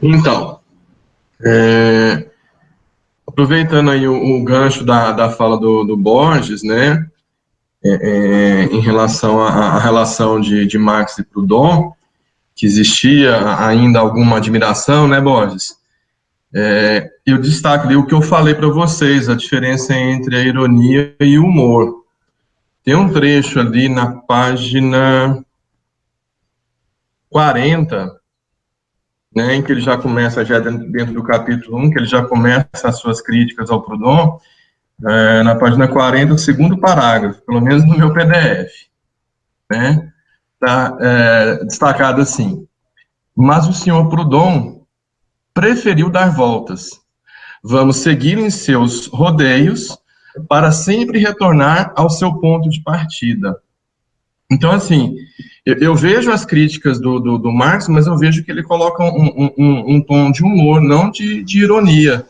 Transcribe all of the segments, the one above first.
Então, aproveitando aí o gancho da fala do Borges, né, em relação à relação de Marx e Proudhon, que existia ainda alguma admiração, né, Borges? Eu destaco ali o que eu falei para vocês, a diferença entre a ironia e o humor. Tem um trecho ali na página 40, né, em que ele já começa, já dentro do capítulo 1, que ele já começa as suas críticas ao Proudhon, na página 40, o segundo parágrafo, pelo menos no meu PDF, né, está destacado assim: mas o senhor Proudhon preferiu dar voltas. Vamos seguir em seus rodeios para sempre retornar ao seu ponto de partida. Então, assim, eu vejo as críticas do Marx, mas eu vejo que ele coloca um tom de humor, não de ironia,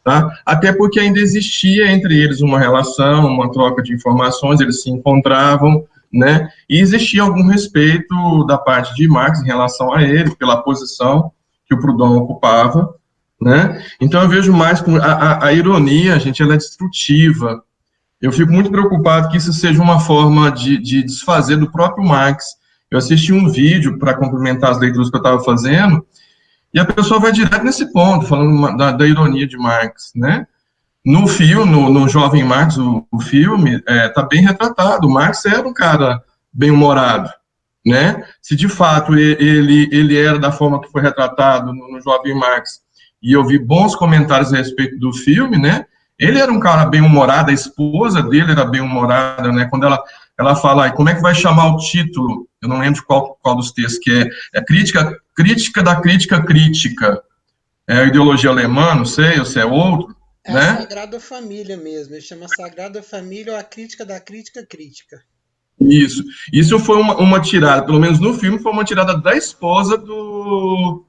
tá? Até porque ainda existia entre eles uma relação, uma troca de informações, eles se encontravam, né? E existia algum respeito da parte de Marx em relação a ele, pela posição que o Proudhon ocupava, né? Então eu vejo mais com a ironia, gente, ela é destrutiva. Eu fico muito preocupado que isso seja uma forma de desfazer do próprio Marx. Eu assisti um vídeo para complementar as leituras que eu estava fazendo, e a pessoa vai direto nesse ponto, falando da ironia de Marx, né? No filme, no Jovem Marx, o filme, está bem retratado. O Marx era um cara bem-humorado, né? Se de fato ele era da forma que foi retratado no Jovem Marx, e eu vi bons comentários a respeito do filme, né? Ele era um cara bem-humorado, a esposa dele era bem-humorada, né? Quando ela fala, como é que vai chamar o título? Eu não lembro de qual dos textos que é crítica da crítica crítica. É a ideologia alemã, não sei, ou se é outro, É a né? Sagrada Família mesmo. Ele chama Sagrada Família ou a crítica da crítica crítica. Isso. Isso foi uma tirada, pelo menos no filme, foi uma tirada da esposa do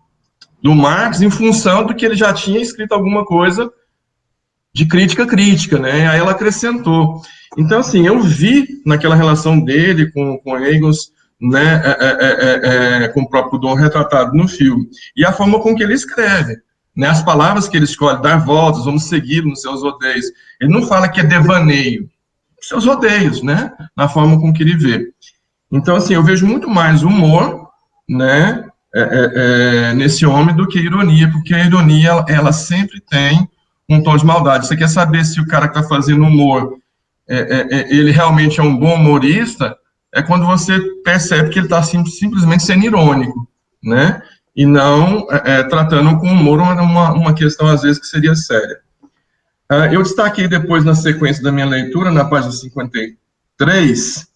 Marx, em função do que ele já tinha escrito alguma coisa de crítica crítica, né? Aí ela acrescentou. Então, assim, eu vi naquela relação dele com Engels, né, com o próprio Dom retratado no filme, e a forma com que ele escreve, né, as palavras que ele escolhe, dar voltas, vamos seguir nos seus rodeios. Ele não fala que é devaneio, seus rodeios, né, na forma com que ele vê. Então, assim, eu vejo muito mais humor, né, nesse homem do que ironia, porque a ironia, ela sempre tem um tom de maldade. Você quer saber se o cara que está fazendo humor, ele realmente é um bom humorista, é quando você percebe que ele está simplesmente sendo irônico, né, e não tratando com humor uma questão, às vezes, que seria séria. Eu destaquei depois, na sequência da minha leitura, na página 53,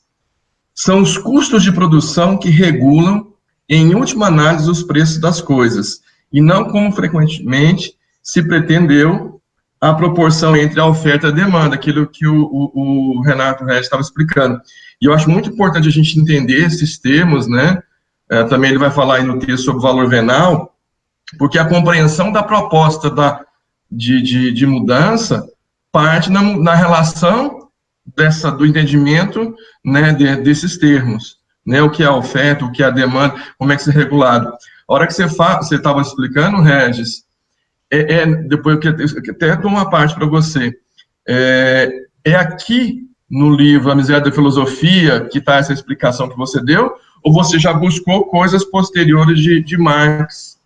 são os custos de produção que regulam, em última análise, os preços das coisas, e não como frequentemente se pretendeu a proporção entre a oferta e a demanda, aquilo que o Renato Regis estava explicando. E eu acho muito importante a gente entender esses termos, né? Também ele vai falar aí no texto sobre o valor venal, porque a compreensão da proposta de mudança parte na relação do entendimento, né, desses termos, né, o que é a oferta, o que é a demanda, como é que isso é regulado. A hora que você estava explicando, Regis, depois eu até dou uma parte para você, aqui no livro A Miséria da Filosofia que está essa explicação que você deu, ou você já buscou coisas posteriores de Marx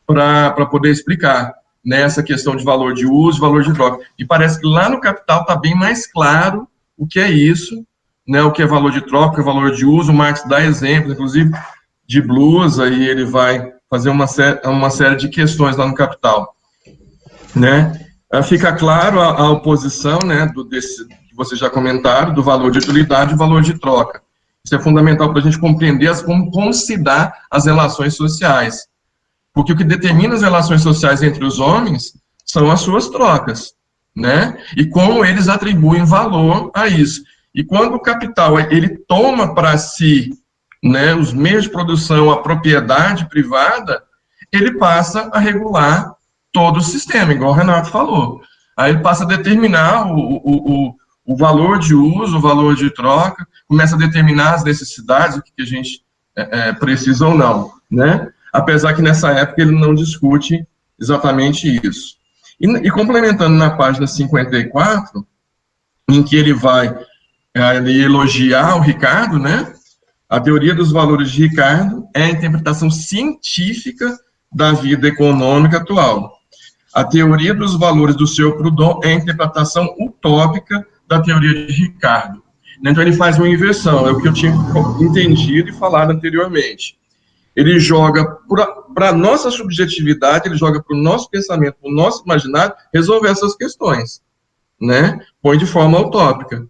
para poder explicar, né, essa questão de valor de uso, valor de troca? E parece que lá no Capital está bem mais claro o que é isso, né, o que é valor de troca, o que é valor de uso. O Marx dá exemplos, inclusive, de blusa, e ele vai fazer uma série de questões lá no Capital, né? Fica claro a oposição, né, desse que vocês já comentaram, do valor de utilidade e valor de troca. Isso é fundamental para a gente compreender como se dá as relações sociais. Porque o que determina as relações sociais entre os homens são as suas trocas, né? E como eles atribuem valor a isso. E quando o capital ele toma para si, né, os meios de produção, a propriedade privada, ele passa a regular todo o sistema, igual o Renato falou. Aí ele passa a determinar o valor de uso, o valor de troca, começa a determinar as necessidades, o que a gente precisa ou não, né? apesar que nessa época ele não discute exatamente isso. E complementando na página 54, em que ele vai ele elogiar o Ricardo, né? A teoria dos valores de Ricardo é a interpretação científica da vida econômica atual. A teoria dos valores do seu Proudhon é a interpretação utópica da teoria de Ricardo. Então, ele faz uma inversão, é o que eu tinha entendido e falado anteriormente. Ele joga para a nossa subjetividade, ele joga para o nosso pensamento, para o nosso imaginário, resolver essas questões, né? Põe de forma utópica.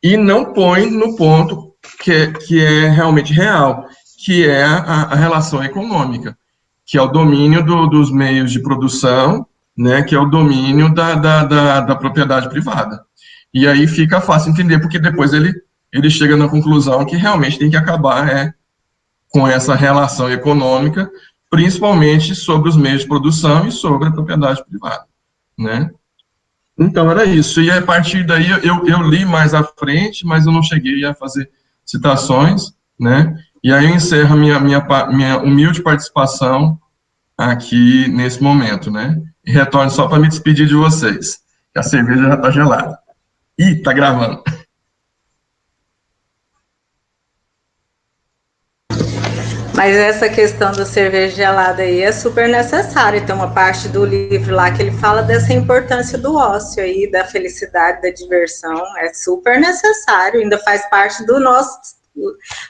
E não põe no ponto que é realmente real, que é a relação econômica, que é o domínio dos meios de produção, né, que é o domínio da propriedade privada. E aí fica fácil entender, porque depois ele chega na conclusão que realmente tem que acabar com essa relação econômica, principalmente sobre os meios de produção e sobre a propriedade privada, né? Então, era isso. E a partir daí, eu li mais à frente, mas eu não cheguei a fazer citações, né? E aí eu encerro a minha humilde participação aqui nesse momento, né? E retorno só para me despedir de vocês, que a cerveja já está gelada. Ih, tá gravando. Mas essa questão da cerveja gelada aí é super necessária. Tem uma parte do livro lá que ele fala dessa importância do ócio aí, da felicidade, da diversão. É super necessário, ainda faz parte do nosso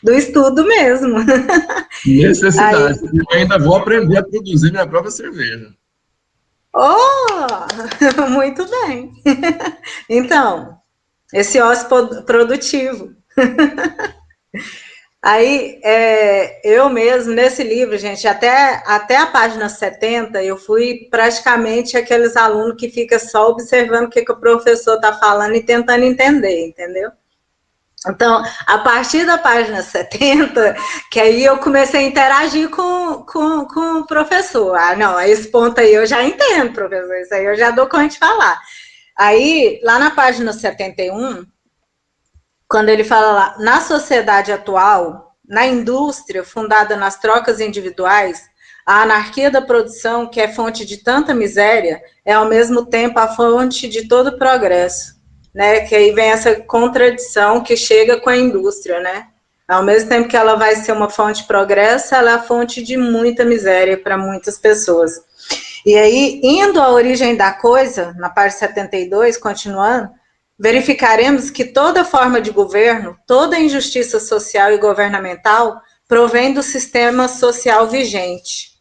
do estudo mesmo. Necessidade. Aí, eu ainda vou aprender a produzir minha própria cerveja. Oh, muito bem. Então, esse ócio produtivo. Aí, eu mesmo, nesse livro, gente, até a página 70, eu fui praticamente aqueles alunos que ficam só observando o que o professor está falando e tentando entender, entendeu? Então, a partir da página 70, que aí eu comecei a interagir com o professor. Ah, não, esse ponto aí eu já entendo, professor, isso aí eu já dou conta de falar. Aí, lá na página 71, quando ele fala lá, na sociedade atual, na indústria fundada nas trocas individuais, a anarquia da produção, que é fonte de tanta miséria, é ao mesmo tempo a fonte de todo progresso, né? Que aí vem essa contradição que chega com a indústria, né? Ao mesmo tempo que ela vai ser uma fonte de progresso, ela é a fonte de muita miséria para muitas pessoas. E aí, indo à origem da coisa, na página 72, continuando, verificaremos que toda forma de governo, toda injustiça social e governamental provém do sistema social vigente.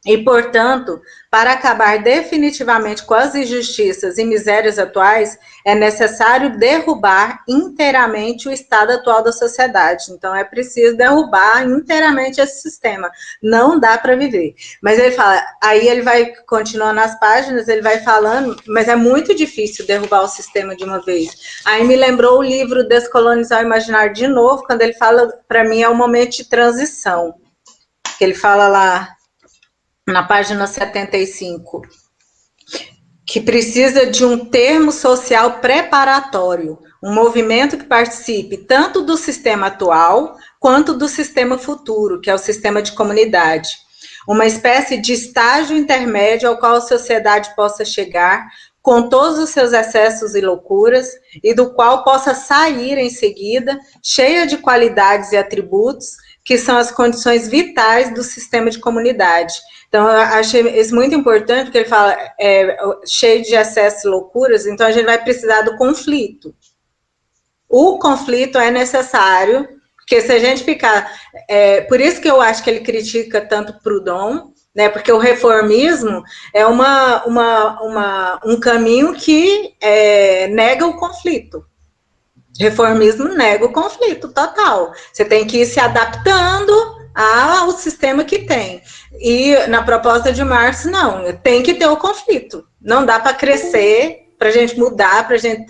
E, portanto, para acabar definitivamente com as injustiças e misérias atuais, é necessário derrubar inteiramente o estado atual da sociedade. Então, é preciso derrubar inteiramente esse sistema. Não dá para viver. Mas ele fala, aí ele vai continuando nas páginas, ele vai falando, mas é muito difícil derrubar o sistema de uma vez. Aí me lembrou o livro Descolonizar o Imaginário de novo, quando ele fala, para mim, é um momento de transição. Que ele fala lá, na página 75, que precisa de um termo social preparatório, um movimento que participe tanto do sistema atual quanto do sistema futuro, que é o sistema de comunidade. Uma espécie de estágio intermédio ao qual a sociedade possa chegar, com todos os seus excessos e loucuras, e do qual possa sair em seguida, cheia de qualidades e atributos, que são as condições vitais do sistema de comunidade. Então, eu achei isso muito importante, porque ele fala, cheio de excessos e loucuras, então a gente vai precisar do conflito. O conflito é necessário, porque se a gente ficar... por isso que eu acho que ele critica tanto Proudhon, né, porque o reformismo é um caminho que nega o conflito. Reformismo nega o conflito total. Você tem que ir se adaptando ao sistema que tem. E na proposta de Marx, não, tem que ter o conflito. Não dá para crescer, para a gente mudar, para a gente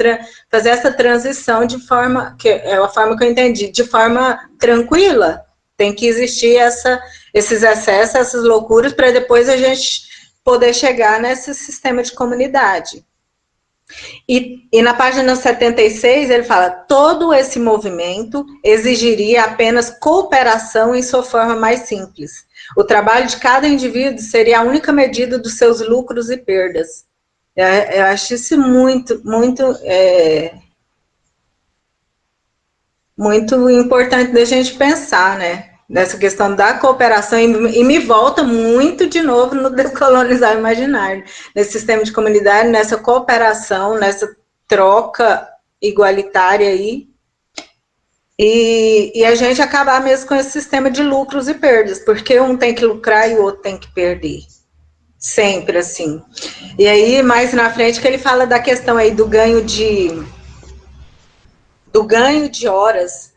fazer essa transição de forma, que é a forma que eu entendi, de forma tranquila. Tem que existir esses excessos, essas loucuras, para depois a gente poder chegar nesse sistema de comunidade. E na página 76 ele fala: todo esse movimento exigiria apenas cooperação em sua forma mais simples. O trabalho de cada indivíduo seria a única medida dos seus lucros e perdas. Eu acho isso muito importante da gente pensar, né? Nessa questão da cooperação, e me volta muito de novo no Descolonizar o Imaginário, nesse sistema de comunidade, nessa cooperação, nessa troca igualitária aí, e a gente acabar mesmo com esse sistema de lucros e perdas, porque um tem que lucrar e o outro tem que perder, sempre assim. E aí, mais na frente, que ele fala da questão aí do ganho de horas,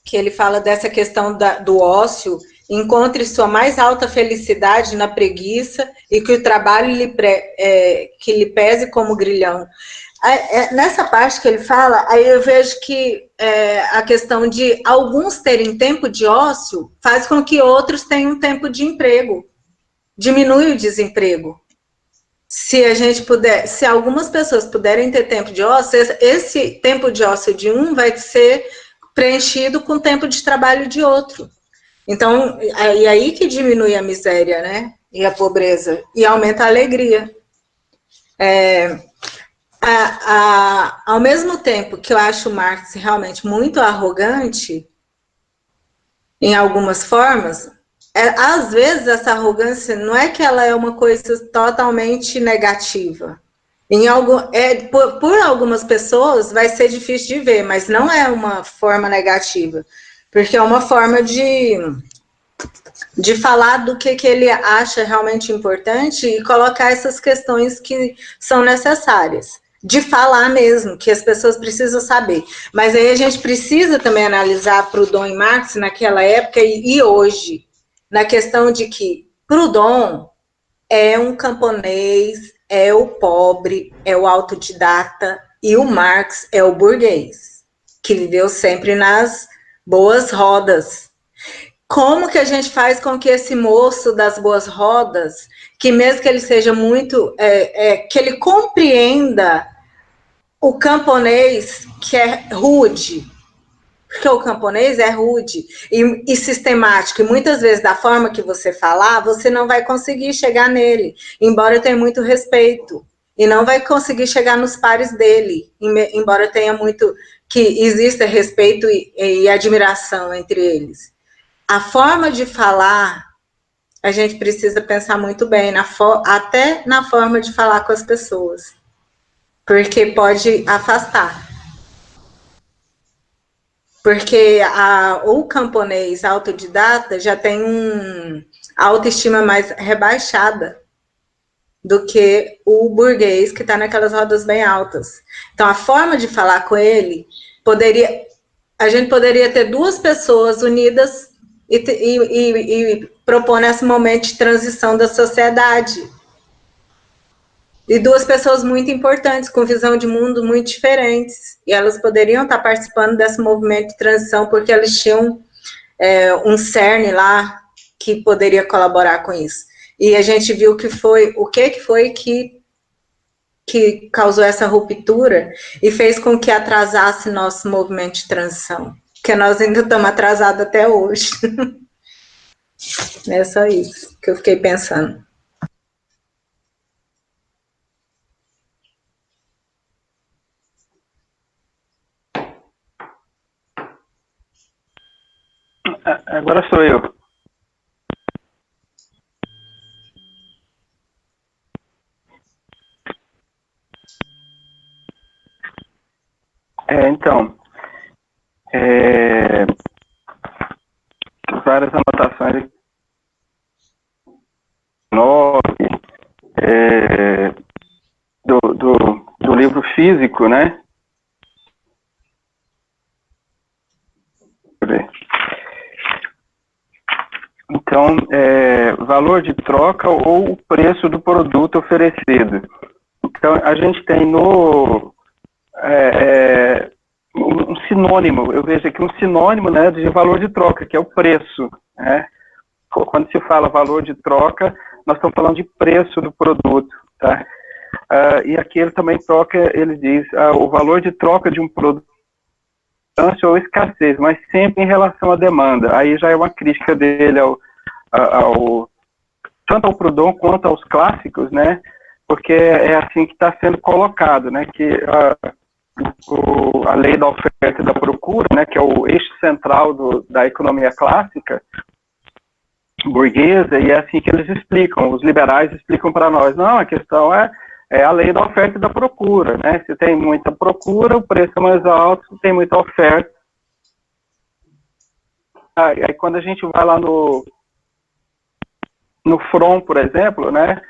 que ele fala dessa questão do ócio, encontre sua mais alta felicidade na preguiça e que o trabalho que lhe pese como grilhão. Nessa parte que ele fala, aí eu vejo que a questão de alguns terem tempo de ócio faz com que outros tenham tempo de emprego, diminui o desemprego. Se a gente puder, se algumas pessoas puderem ter tempo de ócio, esse tempo de ócio de um vai ser preenchido com o tempo de trabalho de outro. Então, é aí que diminui a miséria, né? E a pobreza, e aumenta a alegria. Ao mesmo tempo que eu acho o Marx realmente muito arrogante, em algumas formas, às vezes essa arrogância não é que ela é uma coisa totalmente negativa. Por algumas pessoas vai ser difícil de ver, mas não é uma forma negativa, porque é uma forma de falar do que ele acha realmente importante e colocar essas questões que são necessárias, de falar mesmo, que as pessoas precisam saber. Mas aí a gente precisa também analisar Proudhon e Marx naquela época e hoje, na questão de que Proudhon é um camponês, é o pobre, é o autodidata, e o Marx é o burguês, que viveu sempre nas boas rodas. Como que a gente faz com que esse moço das boas rodas, que mesmo que ele seja muito, que ele compreenda o camponês que é rude, porque o camponês é rude e sistemático, e muitas vezes da forma que você falar, você não vai conseguir chegar nele, embora eu tenha muito respeito, e não vai conseguir chegar nos pares dele, embora tenha muito, que exista respeito e admiração entre eles. A forma de falar, a gente precisa pensar muito bem, até na forma de falar com as pessoas, porque pode afastar. Porque o camponês autodidata já tem uma autoestima mais rebaixada do que o burguês que está naquelas rodas bem altas. Então, a forma de falar com ele, a gente poderia ter duas pessoas unidas e propor nesse momento de transição da sociedade. E duas pessoas muito importantes, com visão de mundo muito diferentes. E elas poderiam estar participando desse movimento de transição, porque elas tinham um cerne lá que poderia colaborar com isso. E a gente viu que foi que causou essa ruptura e fez com que atrasasse nosso movimento de transição. Porque nós ainda estamos atrasados até hoje. É só isso que eu fiquei pensando. Agora sou eu. Então, várias anotações do livro físico, né? Então, valor de troca ou o preço do produto oferecido. Então, a gente tem um sinônimo, eu vejo aqui um sinônimo, né, de valor de troca, que é o preço, né? Quando se fala valor de troca, nós estamos falando de preço do produto, tá? e aqui ele também ele diz, o valor de troca de um produto ou escassez, mas sempre em relação à demanda. Aí já é uma crítica dele tanto ao Proudhon quanto aos clássicos, né? Porque é assim que está sendo colocado, né? Que a lei da oferta e da procura, né? Que é o eixo central da economia clássica burguesa, e é assim que eles explicam, os liberais explicam para nós. Não, a questão é a lei da oferta e da procura, né? Se tem muita procura, o preço é mais alto, se tem muita oferta. Aí quando a gente vai lá no Fromm, por exemplo, né?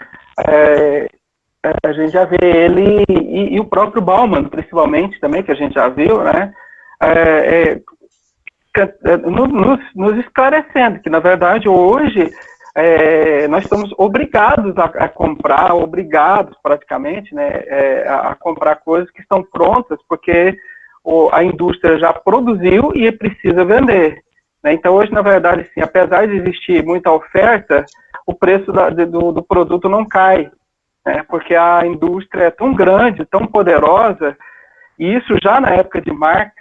A gente já vê ele, e o próprio Bauman, principalmente, também, que a gente já viu, né? Nos esclarecendo que, na verdade, hoje nós estamos obrigados a comprar, obrigados praticamente, né, a comprar coisas que estão prontas, porque a indústria já produziu e precisa vender. Né? Então, hoje, na verdade, sim, apesar de existir muita oferta, o preço do produto não cai, né? Porque a indústria é tão grande, tão poderosa, e isso já na época de Marx,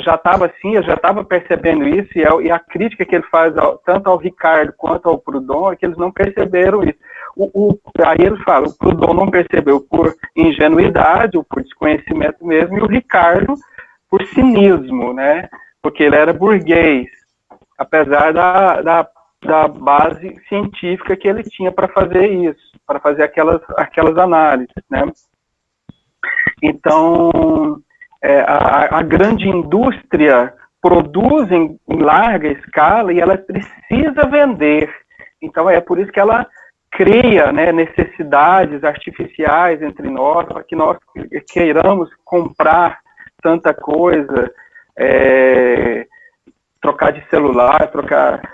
já estava assim, eu já estava percebendo isso, e a crítica que ele faz tanto ao Ricardo quanto ao Proudhon é que eles não perceberam isso. Aí ele fala, o Proudhon não percebeu por ingenuidade ou por desconhecimento mesmo, e o Ricardo por cinismo, né? Porque ele era burguês, apesar da base científica que ele tinha para fazer isso, para fazer aquelas análises, né? Então, a grande indústria produz em larga escala e ela precisa vender. Então, é por isso que ela cria, né, necessidades artificiais entre nós, para que nós queiramos comprar tanta coisa, trocar de celular,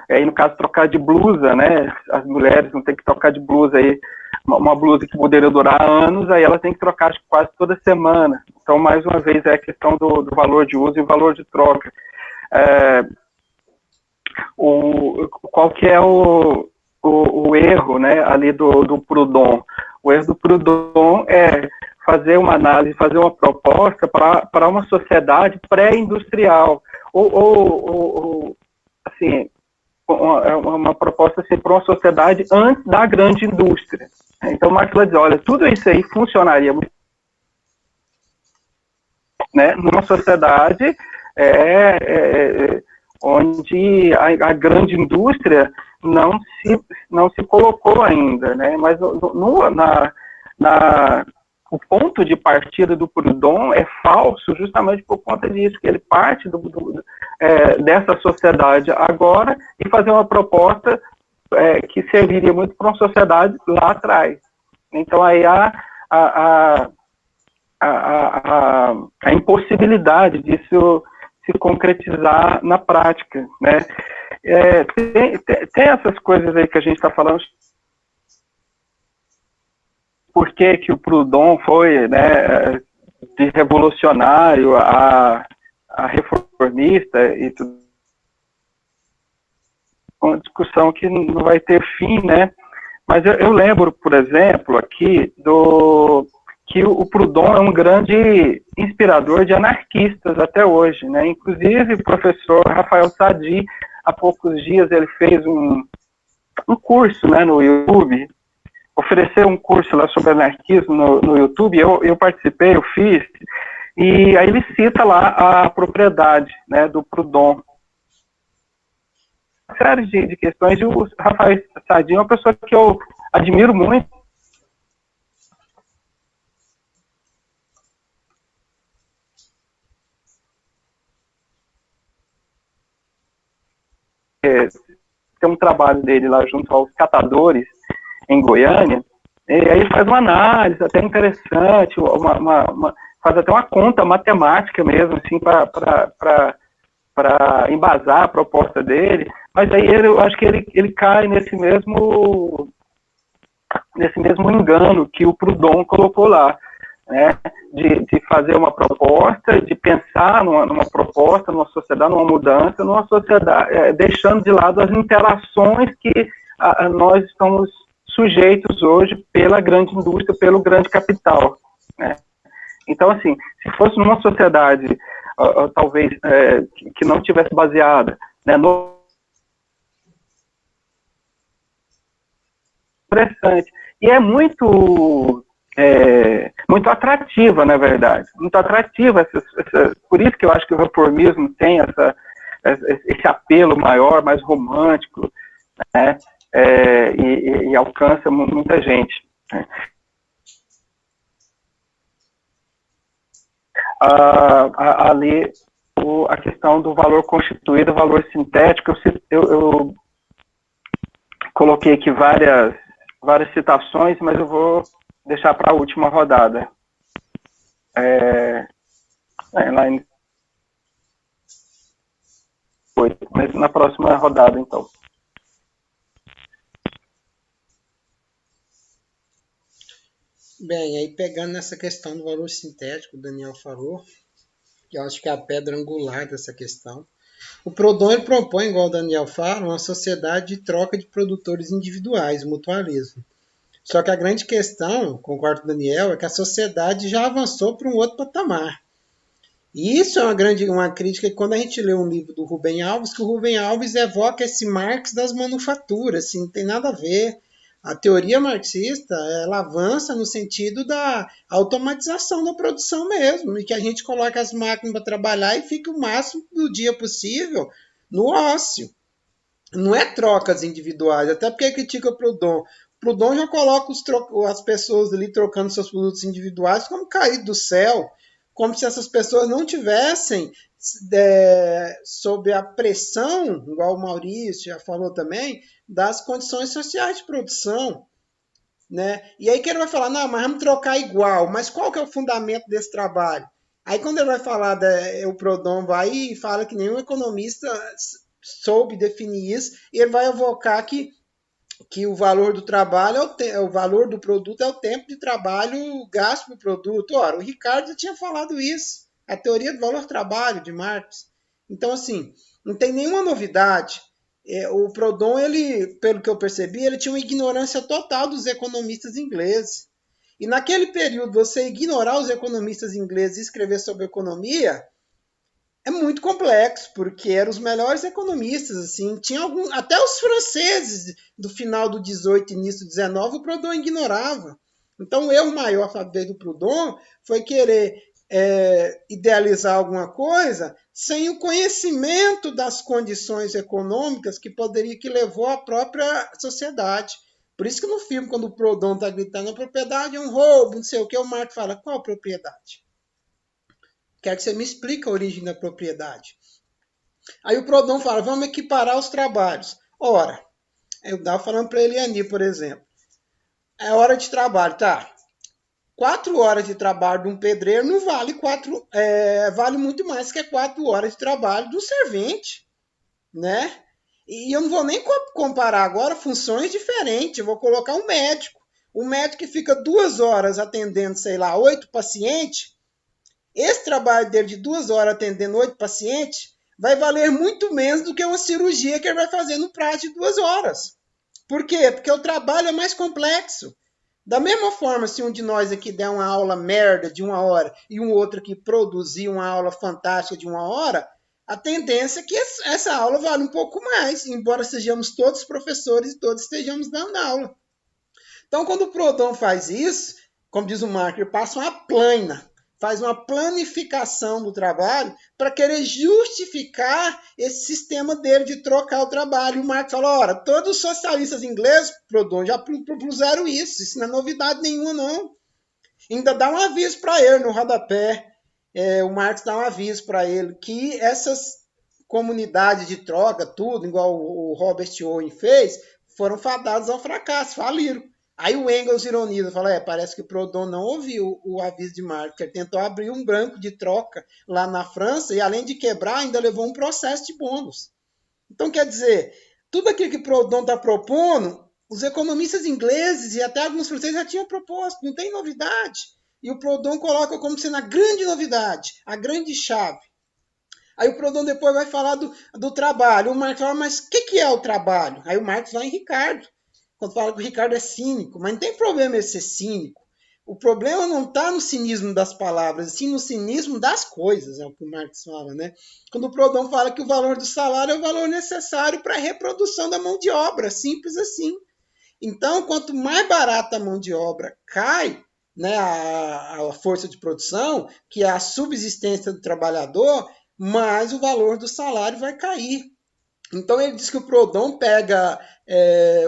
aí no caso trocar de blusa, né? As mulheres não tem que trocar de blusa aí, uma blusa que poderia durar anos, aí ela tem que trocar quase toda semana. Então, mais uma vez, é a questão do valor de uso e valor de troca. Qual que é o erro, né, ali do Proudhon? O erro do Proudhon é fazer uma análise, fazer uma proposta para uma sociedade pré-industrial, ou assim, uma proposta assim, para uma sociedade antes da grande indústria. Então, Marx vai dizer, olha, tudo isso aí funcionaria muito, né, numa sociedade onde a grande indústria não se colocou ainda, né, mas o ponto de partida do Proudhon é falso justamente por conta disso, que ele parte dessa sociedade agora e fazer uma proposta que serviria muito para uma sociedade lá atrás. Então, aí a impossibilidade disso se concretizar na prática, né? Tem essas coisas aí que a gente está falando. Por que o Proudhon foi, né, de revolucionário a reformista e tudo. Uma discussão que não vai ter fim, né? Mas eu lembro, por exemplo, aqui, que o Proudhon é um grande inspirador de anarquistas até hoje, né? Inclusive, o professor Rafael Sadi, há poucos dias, ele fez um curso, né, no YouTube, ofereceu um curso lá sobre anarquismo no YouTube, eu participei, eu fiz, e aí ele cita lá a propriedade, né, do Proudhon. Uma série de questões, e o Rafael Sadi é uma pessoa que eu admiro muito. Tem um trabalho dele lá junto aos catadores em Goiânia, e aí ele faz uma análise até interessante, faz até uma conta matemática mesmo, assim, para embasar a proposta dele, mas aí eu acho que ele cai nesse mesmo engano que o Proudhon colocou lá, né, de fazer uma proposta, de pensar numa proposta, numa sociedade, numa mudança, numa sociedade, deixando de lado as interações que nós estamos sujeitos hoje pela grande indústria, pelo grande capital, né? Então, assim, se fosse numa sociedade, talvez, que não tivesse baseada, né, no interessante, e é muito atrativa, na verdade, muito atrativa, por isso que eu acho que o reformismo tem esse apelo maior, mais romântico, né, e alcança muita gente, né. Ali a questão do valor constituído, valor sintético, eu coloquei aqui várias citações, mas eu vou deixar para a última rodada. Lá em 8, mas na próxima rodada, então. Bem, aí pegando nessa questão do valor sintético, o Daniel falou, que eu acho que é a pedra angular dessa questão. O Proudhon ele propõe, igual o Daniel fala, uma sociedade de troca de produtores individuais, mutualismo. Só que a grande questão, concordo com o Daniel, é que a sociedade já avançou para um outro patamar. E isso é uma crítica que quando a gente lê um livro do Rubem Alves, que o Rubem Alves evoca esse Marx das manufaturas, assim, não tem nada a ver. A teoria marxista, ela avança no sentido da automatização da produção mesmo, e que a gente coloca as máquinas para trabalhar e fica o máximo do dia possível no ócio. Não é trocas individuais, até porque critica o Proudhon. Proudhon já coloca as pessoas ali trocando seus produtos individuais como caído do céu, como se essas pessoas não tivessem sob a pressão, igual o Maurício já falou também, das condições sociais de produção, né? E aí que ele vai falar, não, mas vamos trocar igual, mas qual que é o fundamento desse trabalho? Aí quando ele vai falar, o Proudhon vai e fala que nenhum economista soube definir isso, e ele vai evocar que o valor do trabalho o valor do produto é o tempo de trabalho gasto no produto. Ora, o Ricardo já tinha falado isso, a teoria do valor-trabalho de Marx. Então, assim, não tem nenhuma novidade. O Proudhon, ele, pelo que eu percebi, ele tinha uma ignorância total dos economistas ingleses. E naquele período, você ignorar os economistas ingleses e escrever sobre economia é muito complexo, porque eram os melhores economistas, assim, tinha até os franceses do final do 18 início do 19, o Proudhon ignorava. Então o erro maior do Proudhon foi querer idealizar alguma coisa sem o conhecimento das condições econômicas que levou à própria sociedade. Por isso que no filme, quando o Proudhon está gritando a propriedade é um roubo, não sei o que, o Marx fala, qual propriedade? Quero que você me explique a origem da propriedade. Aí o Proudhon fala, vamos equiparar os trabalhos. Ora, eu estava falando para Eliani, por exemplo, é hora de trabalho, tá? 4 horas de trabalho de um pedreiro não vale vale muito mais que 4 horas de trabalho do servente, né? E eu não vou nem comparar agora funções diferentes, eu vou colocar um médico. O médico que fica 2 horas atendendo, sei lá, 8 pacientes, esse trabalho dele de 2 horas atendendo 8 pacientes vai valer muito menos do que uma cirurgia que ele vai fazer no prazo de 2 horas. Por quê? Porque o trabalho é mais complexo. Da mesma forma, se um de nós aqui der uma aula merda de 1 hora e um outro aqui produzir uma aula fantástica de 1 hora, a tendência é que essa aula vale um pouco mais, embora sejamos todos professores e todos estejamos dando aula. Então, quando o Proudhon faz isso, como diz o Marx, ele passa uma plana, faz uma planificação do trabalho para querer justificar esse sistema dele de trocar o trabalho. O Marx fala, ora, todos os socialistas ingleses, Proudhon, já propuseram isso não é novidade nenhuma, não. Ainda dá um aviso para ele no rodapé, o Marx dá um aviso para ele que essas comunidades de troca, tudo, igual o Robert Owen fez, foram fadadas ao fracasso, faliram. Aí o Engels ironiza, fala, parece que o Proudhon não ouviu o aviso de Marx, ele tentou abrir um branco de troca lá na França e além de quebrar, ainda levou um processo de bônus. Então, quer dizer, tudo aquilo que Proudhon está propondo, os economistas ingleses e até alguns franceses já tinham proposto, não tem novidade. E o Proudhon coloca como sendo a grande novidade, a grande chave. Aí o Proudhon depois vai falar do trabalho. O Marx fala, mas o que é o trabalho? Aí o Marx vai em Ricardo. quando fala que o Ricardo é cínico, mas não tem problema ele ser cínico. O problema não está no cinismo das palavras, sim no cinismo das coisas, é o que o Marx fala, né? Quando o Proudhon fala que o valor do salário é o valor necessário para a reprodução da mão de obra, simples assim. Então, quanto mais barata a mão de obra cai, né, a força de produção, que é a subsistência do trabalhador, mais o valor do salário vai cair. Então ele diz que o Proudhon pega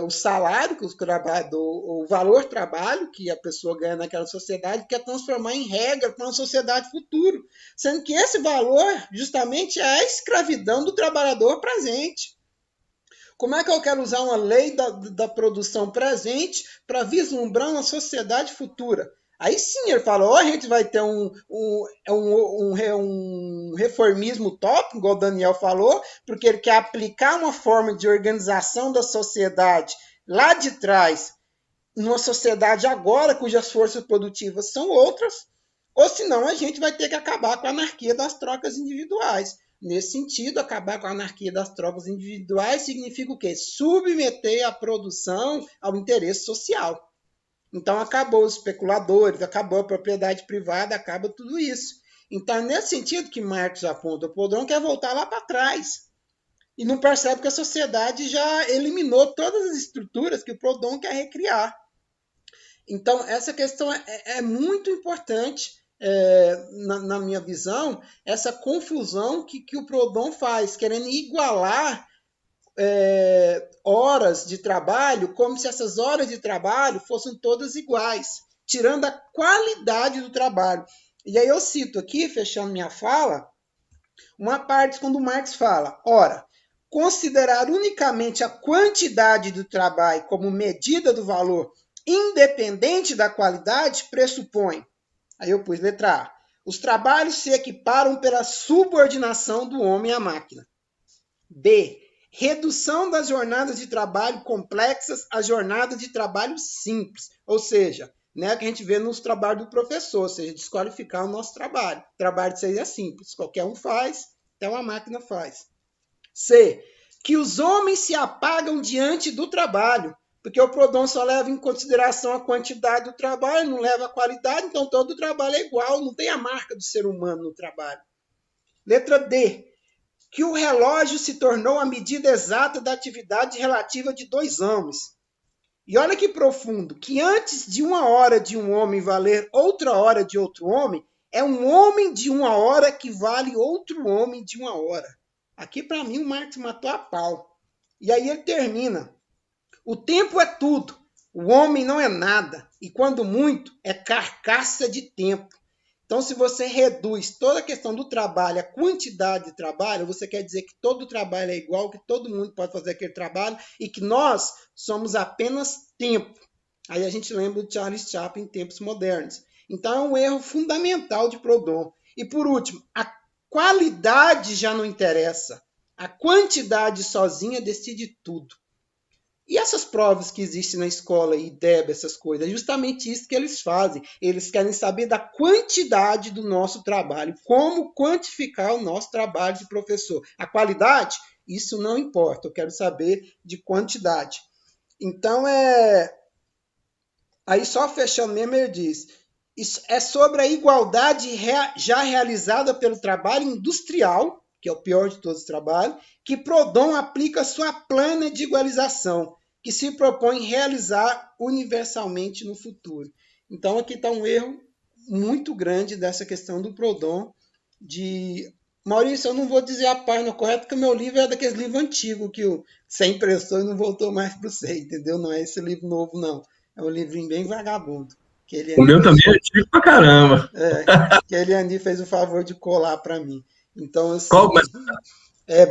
o salário que o trabalhador, o valor trabalho que a pessoa ganha naquela sociedade, quer transformar em regra para uma sociedade futura, sendo que esse valor justamente é a escravidão do trabalhador presente. Como é que eu quero usar uma lei da produção presente para vislumbrar uma sociedade futura? Aí sim ele fala, ou a gente vai ter um reformismo utópico, igual o Daniel falou, porque ele quer aplicar uma forma de organização da sociedade lá de trás, numa sociedade agora cujas forças produtivas são outras, ou senão a gente vai ter que acabar com a anarquia das trocas individuais. Nesse sentido, acabar com a anarquia das trocas individuais significa o quê? Submeter a produção ao interesse social. Então, acabou os especuladores, acabou a propriedade privada, acaba tudo isso. Então, é nesse sentido que Marx aponta. O Proudhon quer voltar lá para trás. E não percebe que a sociedade já eliminou todas as estruturas que o Proudhon quer recriar. Então, essa questão é muito importante, na minha visão, essa confusão que o Proudhon faz, querendo igualar horas de trabalho, como se essas horas de trabalho fossem todas iguais, tirando a qualidade do trabalho. E aí eu cito aqui, fechando minha fala, uma parte quando Marx fala, ora, considerar unicamente a quantidade do trabalho como medida do valor independente da qualidade pressupõe, aí eu pus letra A, os trabalhos se equiparam pela subordinação do homem à máquina. B, redução das jornadas de trabalho complexas a jornadas de trabalho simples, ou seja, né, que a gente vê nos trabalhos do professor, ou seja, desqualificar o nosso trabalho. O trabalho seja simples, qualquer um faz, até uma máquina faz. C, que os homens se apagam diante do trabalho, porque o Proudhon só leva em consideração a quantidade do trabalho, não leva a qualidade, então todo o trabalho é igual, não tem a marca do ser humano no trabalho. Letra D, que o relógio se tornou a medida exata da atividade relativa de dois homens. E olha que profundo, que antes de uma hora de um homem valer outra hora de outro homem, é um homem de uma hora que vale outro homem de uma hora. Aqui, para mim, o Marx matou a pau. E aí ele termina. O tempo é tudo, o homem não é nada, e quando muito, é carcaça de tempo. Então, se você reduz toda a questão do trabalho, a quantidade de trabalho, você quer dizer que todo trabalho é igual, que todo mundo pode fazer aquele trabalho e que nós somos apenas tempo. Aí a gente lembra do Charles Chaplin em tempos modernos. Então, é um erro fundamental de Proudhon. E, por último, a qualidade já não interessa. A quantidade sozinha decide tudo. E essas provas que existem na escola, IDEB, essas coisas, é justamente isso que eles fazem. Eles querem saber da quantidade do nosso trabalho, como quantificar o nosso trabalho de professor. A qualidade, isso não importa, eu quero saber de quantidade. Então, aí só fechando mesmo, ele diz, isso é sobre a igualdade já realizada pelo trabalho industrial, que é o pior de todos os trabalhos, que Proudhon aplica sua plana de igualização, que se propõe realizar universalmente no futuro. Então, aqui está um erro muito grande dessa questão do Proudhon. Maurício, eu não vou dizer a página correta, porque o meu livro é daqueles livros antigos que você impressou e não voltou mais para você, entendeu? Não é esse livro novo, não. É um livrinho bem vagabundo. O meu também é antigo pra caramba. Que a Eliane fez o favor de colar para mim. Então, assim,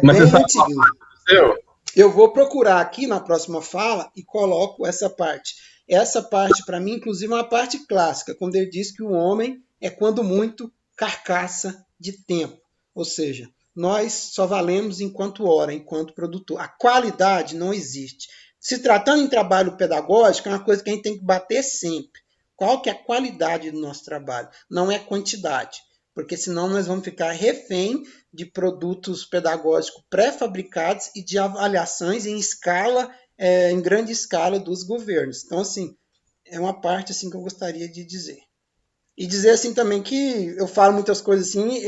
mas bem você antigo. Eu vou procurar aqui na próxima fala e coloco essa parte. Essa parte, para mim, inclusive, é uma parte clássica, quando ele diz que o homem é, quando muito, carcaça de tempo. Ou seja, nós só valemos enquanto hora, enquanto produtor. A qualidade não existe. Se tratando em trabalho pedagógico, é uma coisa que a gente tem que bater sempre. Qual que é a qualidade do nosso trabalho? Não é quantidade, porque senão nós vamos ficar refém de produtos pedagógicos pré-fabricados e de avaliações em escala em grande escala dos governos. Então, assim, é uma parte assim que eu gostaria de dizer. E dizer assim também que eu falo muitas coisas assim,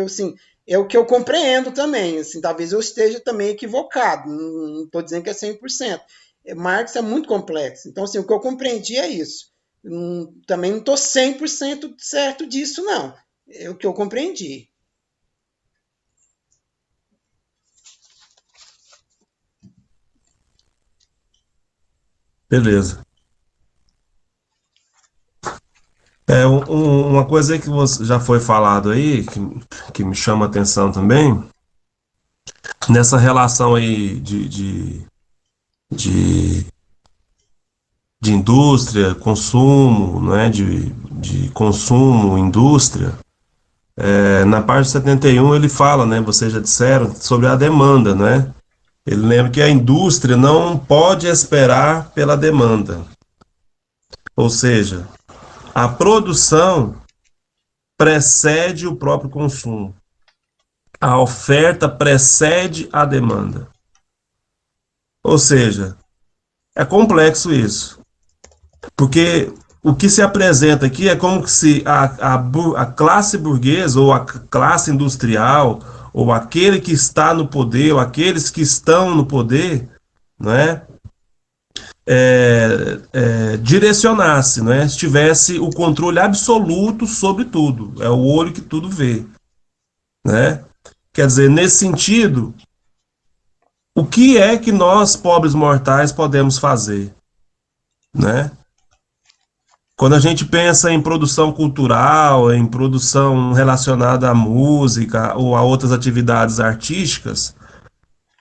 assim, é o que eu compreendo também. Assim, talvez eu esteja também equivocado, não estou dizendo que é 100%. Marx é muito complexo. Então, assim, o que eu compreendi é isso. Também não estou 100% certo disso, não. É o que eu compreendi. Beleza. Uma coisa que já foi falado aí, que me chama a atenção também, nessa relação aí de, de indústria, consumo, né, de consumo, indústria, na parte 71 ele fala, né, vocês já disseram, sobre a demanda, né? Ele lembra que a indústria não pode esperar pela demanda. Ou seja, a produção precede o próprio consumo. A oferta precede a demanda. Ou seja, é complexo isso. Porque o que se apresenta aqui é como se a classe burguesa ou a classe industrial ou aquele que está no poder ou aqueles que estão no poder, não é? Direcionasse, né? Tivesse o controle absoluto sobre tudo. É o olho que tudo vê, né? Quer dizer, nesse sentido, o que é que nós, pobres mortais, podemos fazer, né? Quando a gente pensa em produção cultural, em produção relacionada à música ou a outras atividades artísticas,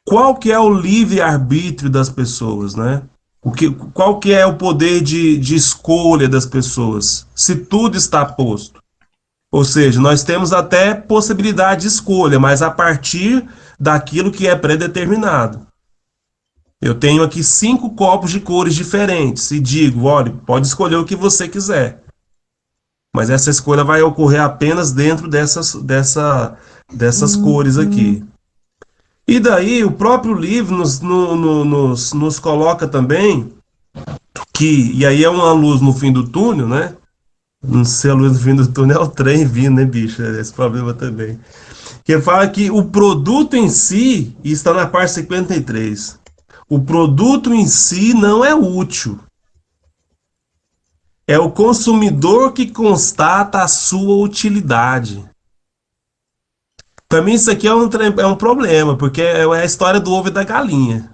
qual que é o livre-arbítrio das pessoas, né? Qual que é o poder de escolha das pessoas, se tudo está posto? Ou seja, nós temos até possibilidade de escolha, mas a partir daquilo que é predeterminado. Eu tenho aqui 5 copos de cores diferentes e digo, olha, pode escolher o que você quiser. Mas essa escolha vai ocorrer apenas dentro dessas cores aqui. E daí o próprio livro nos coloca também que, e aí é uma luz no fim do túnel, né? Não sei, a luz no fim do túnel é o trem vindo, né, bicho? Esse problema também. Que fala que o produto em si, e está na parte 53, o produto em si não é útil. É o consumidor que constata a sua utilidade. Para mim isso aqui é um problema, porque é a história do ovo e da galinha.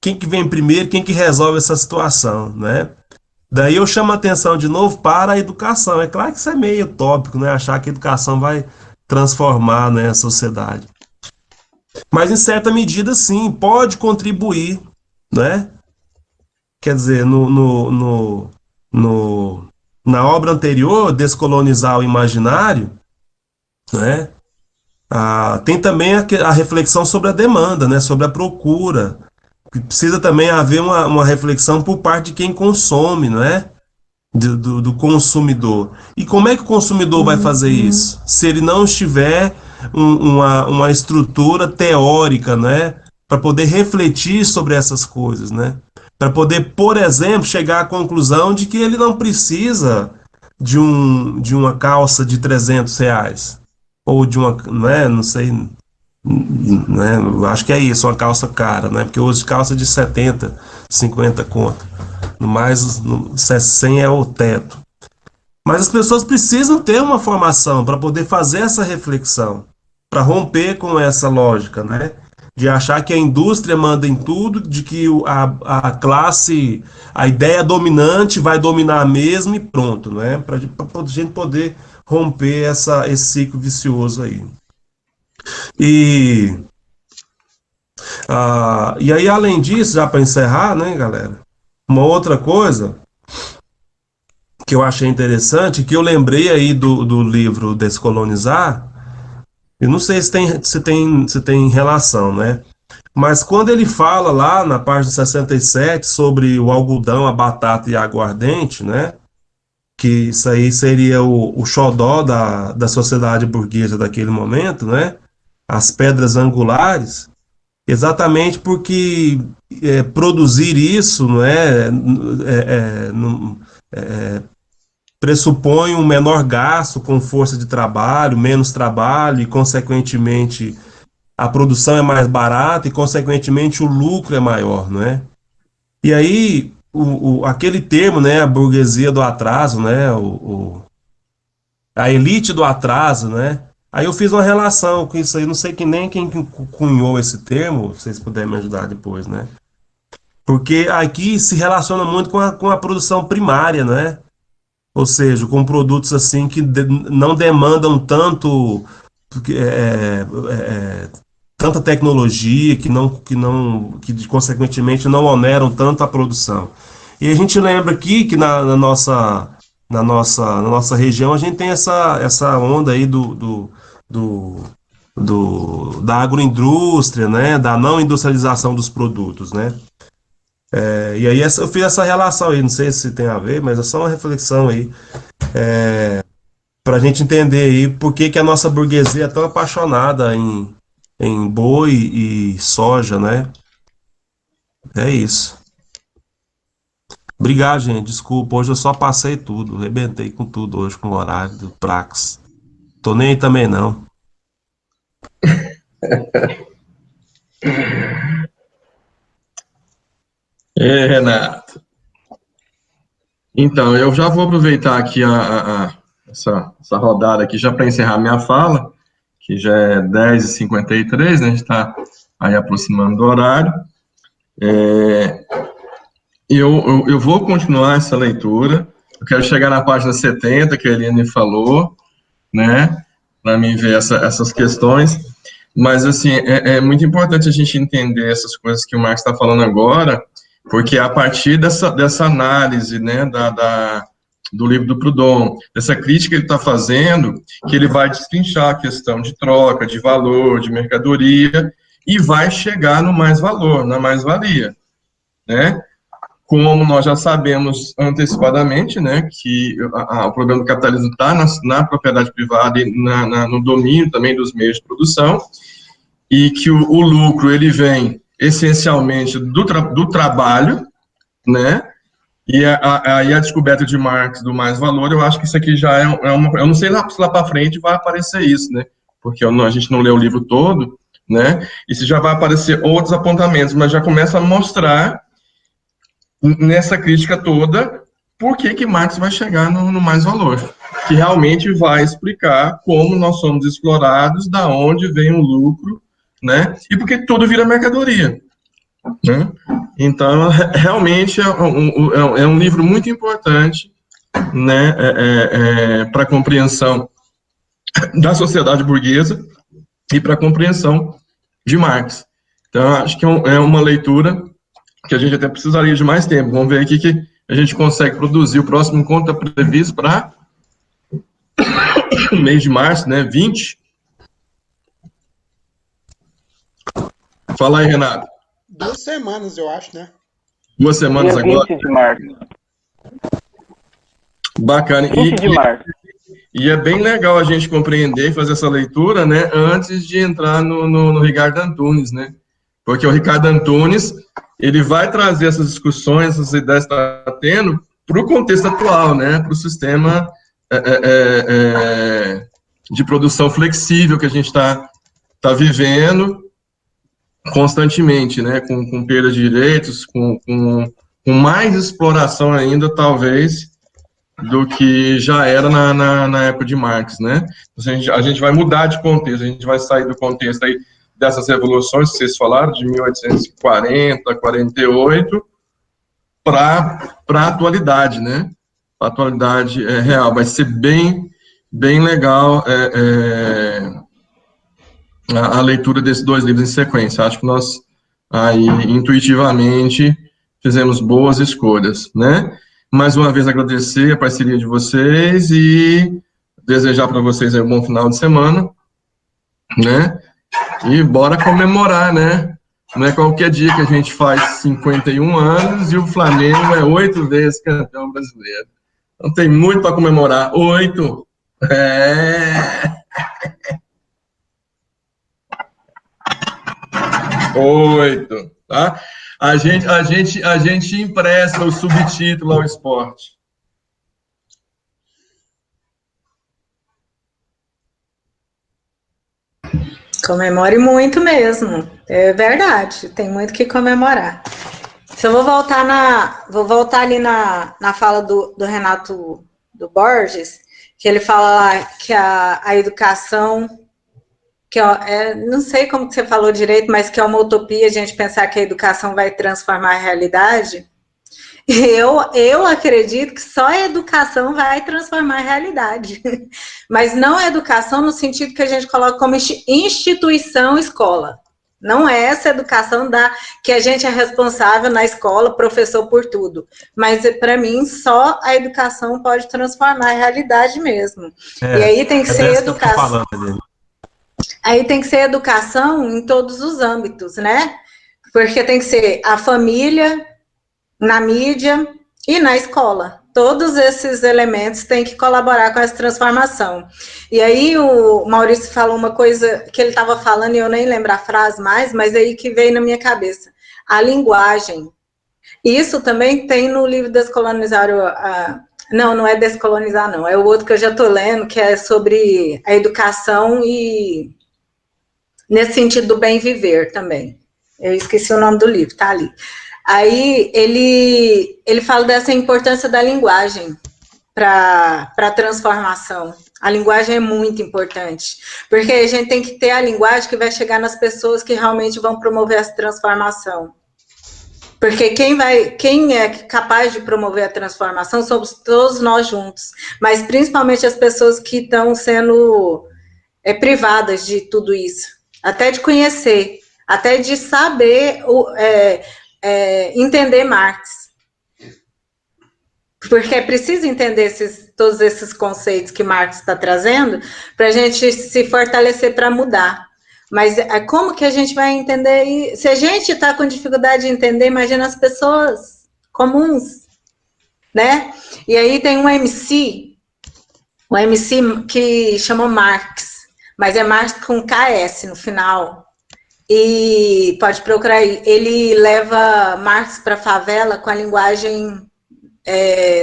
Quem que vem primeiro, quem que resolve essa situação, né? Daí eu chamo a atenção de novo para a educação. É claro que isso é meio utópico, né? Achar que a educação vai transformar, né, a sociedade. Mas em certa medida, sim, pode contribuir, né? Quer dizer, na obra anterior, Descolonizar o Imaginário, né? Tem também a reflexão sobre a demanda, né? Sobre a procura. Precisa também haver uma reflexão por parte de quem consome, não é? Do consumidor. E como é que o consumidor vai fazer isso? Se ele não estiver uma estrutura teórica, né? Para poder refletir sobre essas coisas, né? Para poder, por exemplo, chegar à conclusão de que ele não precisa de uma calça de R$ 300. Ou de uma, né? Não sei, né? Acho que é isso, uma calça cara, né? Porque hoje calça de 70, 50 conto. No mais, 100 é o teto. Mas as pessoas precisam ter uma formação para poder fazer essa reflexão, para romper com essa lógica, né? De achar que a indústria manda em tudo, de que a classe, a ideia dominante vai dominar mesmo e pronto, né? Para a gente poder romper esse ciclo vicioso aí. E aí, além disso, já para encerrar, né, galera? Uma outra coisa que eu achei interessante, que eu lembrei aí do livro Descolonizar, eu não sei se tem relação, né? Mas quando ele fala lá na página 67 sobre o algodão, a batata e a aguardente, né? Que isso aí seria o xodó da sociedade burguesa daquele momento, né? As pedras angulares. exatamente porque produzir isso pressupõe um menor gasto com força de trabalho, menos trabalho, e, consequentemente, a produção é mais barata e, consequentemente, o lucro é maior, não é? E aí, aquele termo, né, a burguesia do atraso, né, a elite do atraso, né? Aí eu fiz uma relação com isso aí, não sei nem quem cunhou esse termo, se vocês puderem me ajudar depois, né? Porque aqui se relaciona muito com a produção primária, né? Ou seja, com produtos assim que não demandam tanta tecnologia, que consequentemente não oneram tanto a produção. E a gente lembra aqui que na nossa região a gente tem essa onda aí da agroindústria, né, da não industrialização dos produtos, né? E aí eu fiz essa relação aí, não sei se tem a ver, mas é só uma reflexão aí, para a gente entender aí por que a nossa burguesia é tão apaixonada em boi e soja, né? É isso. Obrigado, gente. Desculpa, hoje eu só passei tudo, arrebentei com tudo hoje, com o horário do Prax. Tô nem aí também não. Renato. Então, eu já vou aproveitar aqui essa rodada aqui já para encerrar minha fala, que já é 10h53, né? A gente está aí aproximando do horário. Eu vou continuar essa leitura. Eu quero chegar na página 70, que a Eliane falou, né? Para mim ver essas questões. Mas, assim, é muito importante a gente entender essas coisas que o Marx está falando agora, porque a partir dessa análise, né, do livro do Proudhon, dessa crítica que ele está fazendo, que ele vai destrinchar a questão de troca, de valor, de mercadoria, e vai chegar no mais-valor, na mais-valia, né? Como nós já sabemos antecipadamente, né, que o problema do capitalismo está na propriedade privada e no domínio também dos meios de produção, e que o lucro ele vem essencialmente do trabalho, né? E a descoberta de Marx do mais-valor, eu acho que isso aqui já é uma... Eu não sei se lá para frente vai aparecer isso, né? Porque a gente não lê o livro todo, né? E se já vai aparecer outros apontamentos, mas já começa a mostrar nessa crítica toda por que Marx vai chegar no mais-valor, que realmente vai explicar como nós somos explorados, da onde vem o lucro, né? E por que tudo vira mercadoria, né? Então, realmente é um livro muito importante, né, para a compreensão da sociedade burguesa e para a compreensão de Marx. Então, acho que é uma leitura que a gente até precisaria de mais tempo. Vamos ver aqui que a gente consegue produzir. O próximo encontro está previsto para o mês de março, né, 20. Fala aí, Renato. 2 semanas, eu acho, né? 2 semanas Dia agora. 20 de março. Bacana. 20 de março. E é bem legal a gente compreender e fazer essa leitura, né, antes de entrar no Ricardo Antunes, né? Porque o Ricardo Antunes, ele vai trazer essas discussões, essas ideias que está tendo, para o contexto atual, né? Para o sistema de produção flexível que a gente está vivendo constantemente, né? Com perda de direitos, com mais exploração ainda, talvez, do que já era na época de Marx, né? A gente vai mudar de contexto, a gente vai sair do contexto aí dessas revoluções que vocês falaram, de 1840, 48, para a atualidade, né? A atualidade real. Vai ser bem legal a leitura desses 2 livros em sequência. Acho que nós, aí, intuitivamente, fizemos boas escolhas, né? Mais uma vez, agradecer a parceria de vocês e desejar para vocês um bom final de semana, né? E bora comemorar, né? Não é qualquer dia que a gente faz 51 anos e o Flamengo é 8 vezes campeão brasileiro. Então tem muito para comemorar. 8! 8, tá? A gente empresta o subtítulo ao esporte. Comemore muito mesmo, é verdade, tem muito que comemorar. Eu vou voltar ali na fala do Renato do Borges, que ele fala lá que a educação, que não sei como que você falou direito, mas que é uma utopia a gente pensar que a educação vai transformar a realidade. Eu acredito que só a educação vai transformar a realidade, mas não a educação no sentido que a gente coloca como instituição escola. Não é essa educação que a gente é responsável na escola, professor por tudo. Mas, para mim, só a educação pode transformar a realidade mesmo. E aí tem que ser educação. Aí tem que ser educação em todos os âmbitos, né? Porque tem que ser a família, na mídia e na escola. Todos esses elementos têm que colaborar com essa transformação. E aí o Maurício falou uma coisa que ele estava falando, e eu nem lembro a frase mais, mas aí que veio na minha cabeça. A linguagem. Isso também tem no livro Descolonizar não é Descolonizar, não. É o outro que eu já estou lendo, que é sobre a educação e nesse sentido do bem viver também. Eu esqueci o nome do livro, tá ali. Aí ele fala dessa importância da linguagem para a transformação. A linguagem é muito importante, porque a gente tem que ter a linguagem que vai chegar nas pessoas que realmente vão promover essa transformação. Porque quem é capaz de promover a transformação somos todos nós juntos, mas principalmente as pessoas que estão sendo privadas de tudo isso, até de conhecer, até de saber entender Marx. Porque é preciso entender todos esses conceitos que Marx está trazendo para a gente se fortalecer para mudar. Mas como que a gente vai entender? Se a gente está com dificuldade de entender, imagina as pessoas comuns, né? E aí tem um MC que chama Marx, mas é Marx com KS no final. E pode procurar aí. Ele leva Marx para a favela com a linguagem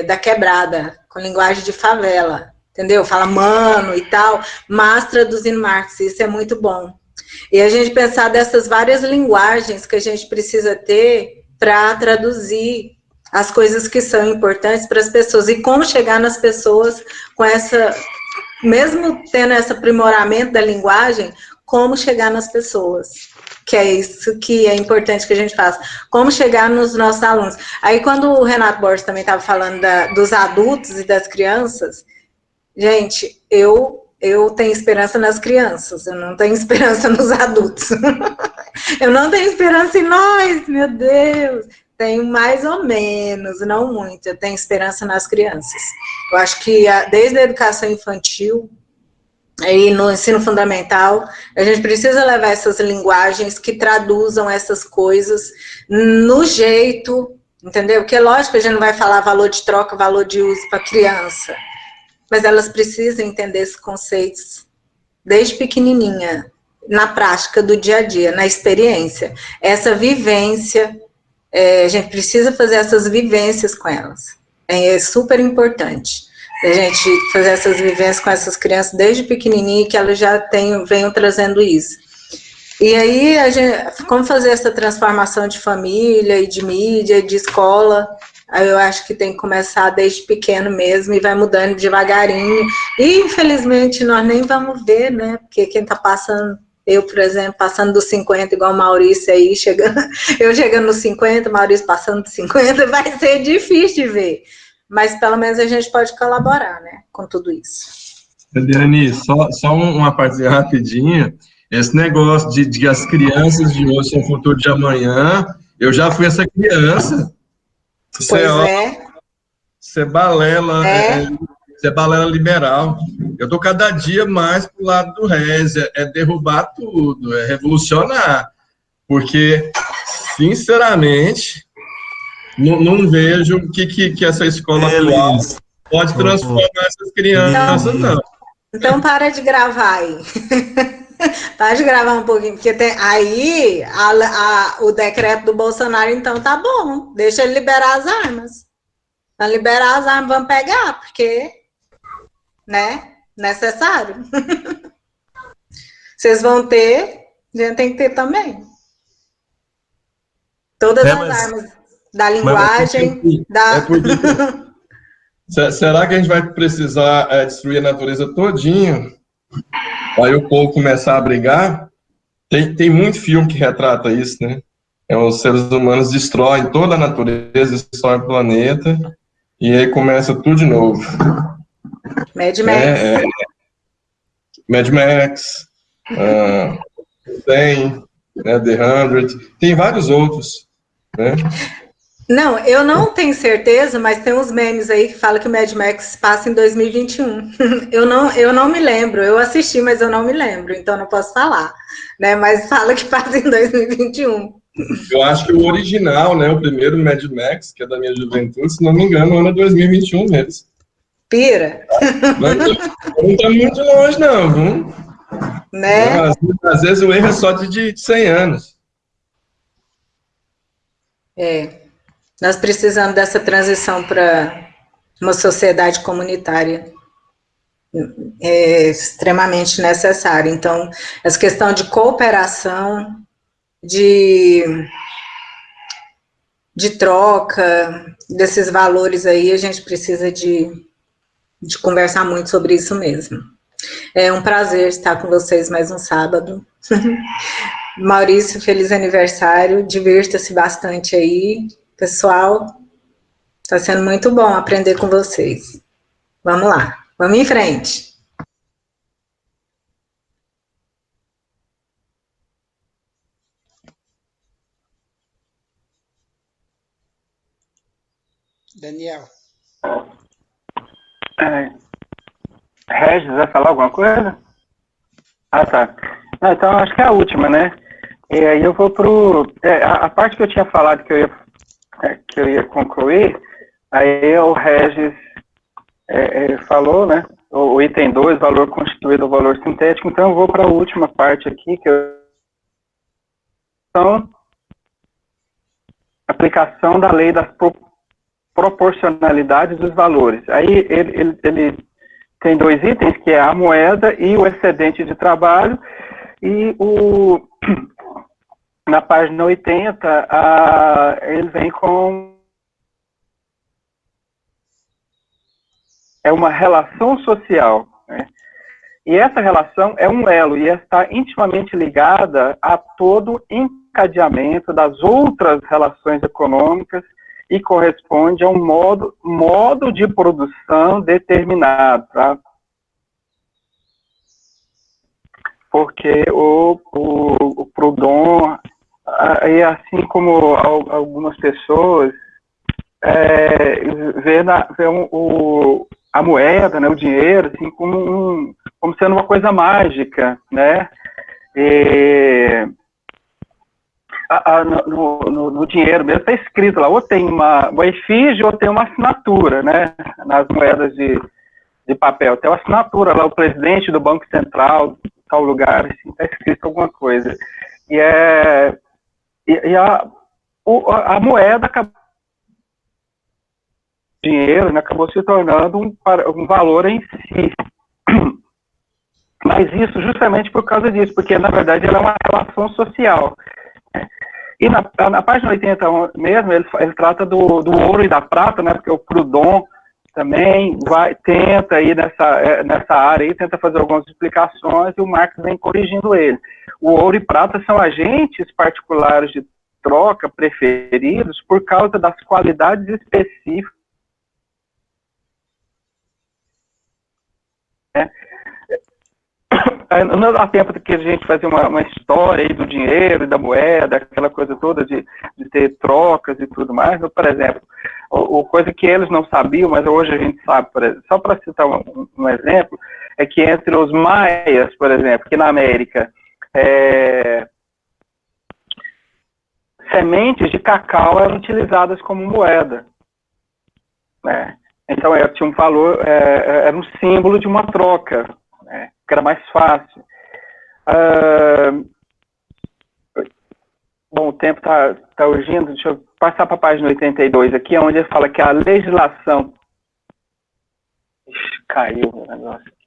da quebrada, com a linguagem de favela, entendeu? Fala mano e tal, mas traduzindo Marx, isso é muito bom. E a gente pensar dessas várias linguagens que a gente precisa ter para traduzir as coisas que são importantes para as pessoas e como chegar nas pessoas com essa, mesmo tendo esse aprimoramento da linguagem, como chegar nas pessoas. Que é isso que é importante que a gente faça. Como chegar nos nossos alunos. Aí, quando o Renato Borges também estava falando dos adultos e das crianças, gente, eu tenho esperança nas crianças, eu não tenho esperança nos adultos. Eu não tenho esperança em nós, meu Deus. Tenho mais ou menos, não muito. Eu tenho esperança nas crianças. Eu acho que desde a educação infantil, aí no ensino fundamental, a gente precisa levar essas linguagens que traduzam essas coisas no jeito, entendeu? Porque, lógico, a gente não vai falar valor de troca, valor de uso para criança, mas elas precisam entender esses conceitos desde pequenininha, na prática do dia a dia, na experiência. Essa vivência, a gente precisa fazer essas vivências com elas. É super importante. A gente fazer essas vivências com essas crianças desde pequenininho, que elas já venham trazendo isso. E aí, como fazer essa transformação de família, e de mídia, e de escola, aí eu acho que tem que começar desde pequeno mesmo, e vai mudando devagarinho. E, infelizmente, nós nem vamos ver, né? Porque quem está passando, eu, por exemplo, passando dos 50, igual o Maurício aí, eu chegando nos 50, Maurício passando dos 50, vai ser difícil de ver. Mas pelo menos a gente pode colaborar, né, com tudo isso. Dani, só uma partezinha rapidinha. Esse negócio de as crianças de hoje são o futuro de amanhã, eu já fui essa criança. Você balela, você balela liberal. Eu tô cada dia mais pro lado do Rez, é derrubar tudo, é revolucionar. Porque, sinceramente, não vejo que essa escola atual pode transformar essas crianças, não. Então para de gravar aí. Para de gravar um pouquinho, porque tem aí o decreto do Bolsonaro, então tá bom, deixa ele liberar as armas. Para liberar as armas, vamos pegar, porque, né, necessário. Vocês vão ter, a gente tem que ter também. Todas as armas da linguagem, será que a gente vai precisar destruir a natureza todinho? Aí o povo começar a brigar? Tem muito filme que retrata isso, né? Os seres humanos destroem toda a natureza, destroem o planeta, e aí começa tudo de novo. Mad Max. Mad Max, tem, né, The 100, tem vários outros, né? Não, eu não tenho certeza, mas tem uns memes aí que falam que o Mad Max passa em 2021. Eu não me lembro, eu assisti, mas eu não me lembro, então não posso falar, né? Mas fala que passa em 2021. Eu acho que o original, né, o primeiro Mad Max, que é da minha juventude, se não me engano, é ano 2021 mesmo. Pira. Mas não está muito longe, não, viu? Né? Às vezes o erro é só de 100 anos. Nós precisamos dessa transição para uma sociedade comunitária. É extremamente necessária. Então, essa questão de cooperação, de troca, desses valores aí, a gente precisa de conversar muito sobre isso mesmo. É um prazer estar com vocês mais um sábado. Maurício, feliz aniversário, divirta-se bastante aí. Pessoal, está sendo muito bom aprender com vocês. Vamos lá, vamos em frente. Daniel. Regis, vai falar alguma coisa? Ah, tá. Não, então, acho que é a última, né? E aí eu vou a parte que eu tinha falado que eu ia concluir, aí o Regis falou, né? O item 2, valor constituído ou valor sintético. Então, eu vou para a última parte aqui, que então, aplicação da lei das proporcionalidades dos valores. Aí ele tem 2 itens, que é a moeda e o excedente de trabalho, e na página 80, ele vem com uma relação social, né? E essa relação é um elo, e está intimamente ligada a todo encadeamento das outras relações econômicas e corresponde a um modo de produção determinado, tá? Porque o Proudhon, e assim como algumas pessoas, vê a moeda, né, o dinheiro, assim, como sendo uma coisa mágica, né? No dinheiro mesmo está escrito lá, ou tem uma efígie ou tem uma assinatura, né? Nas moedas de papel, tem uma assinatura lá, o presidente do Banco Central, tal lugar, assim, está escrito alguma coisa. E a moeda acabou, dinheiro, né, acabou se tornando um valor em si. Mas isso justamente por causa disso, porque na verdade ela é uma relação social. E na página 80 mesmo, ele trata do ouro e da prata, né, porque o Proudhon também tenta ir nessa área, tenta fazer algumas explicações, e o Marx vem corrigindo ele. O ouro e prata são agentes particulares de troca preferidos por causa das qualidades específicas, né? Não dá tempo que a gente fazer uma história aí do dinheiro e da moeda, aquela coisa toda de ter trocas e tudo mais. Por exemplo, coisa que eles não sabiam, mas hoje a gente sabe, por exemplo, só para citar um exemplo, é que entre os maias, por exemplo, que na América, sementes de cacau eram utilizadas como moeda, né? Então, tinha um valor, era um símbolo de uma troca, né, que era mais fácil. Bom, o tempo está urgindo, deixa eu passar para a página 82 aqui, onde ele fala que a legislação... Ixi, caiu o negócio aqui.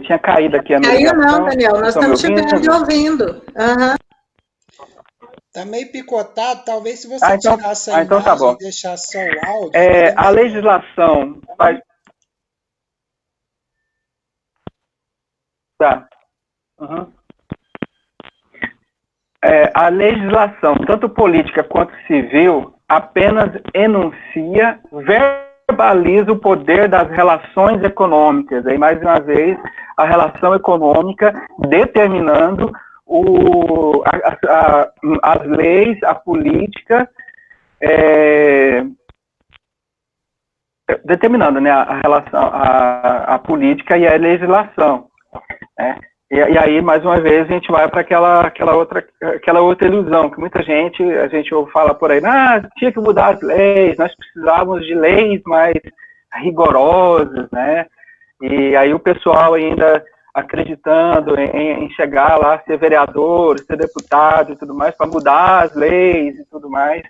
Tinha caído aqui a Caiu navegação. não, Daniel, nós estamos te ouvindo. Uhum. Tá meio picotado, talvez se você tirar essa imagem então tá bom. e deixar só o áudio... A legislação... Tá. Uhum. A legislação, tanto política quanto civil, apenas enuncia, verbaliza o poder das relações econômicas. Aí, mais uma vez, a relação econômica determinando as leis, a política, determinando, né, a relação, a política e a legislação, né? E aí, mais uma vez, a gente vai para aquela outra ilusão, que muita gente, a gente fala por aí, tinha que mudar as leis, nós precisávamos de leis mais rigorosas, né? E aí o pessoal ainda acreditando em chegar lá, ser vereador, ser deputado e tudo mais, para mudar as leis e tudo mais,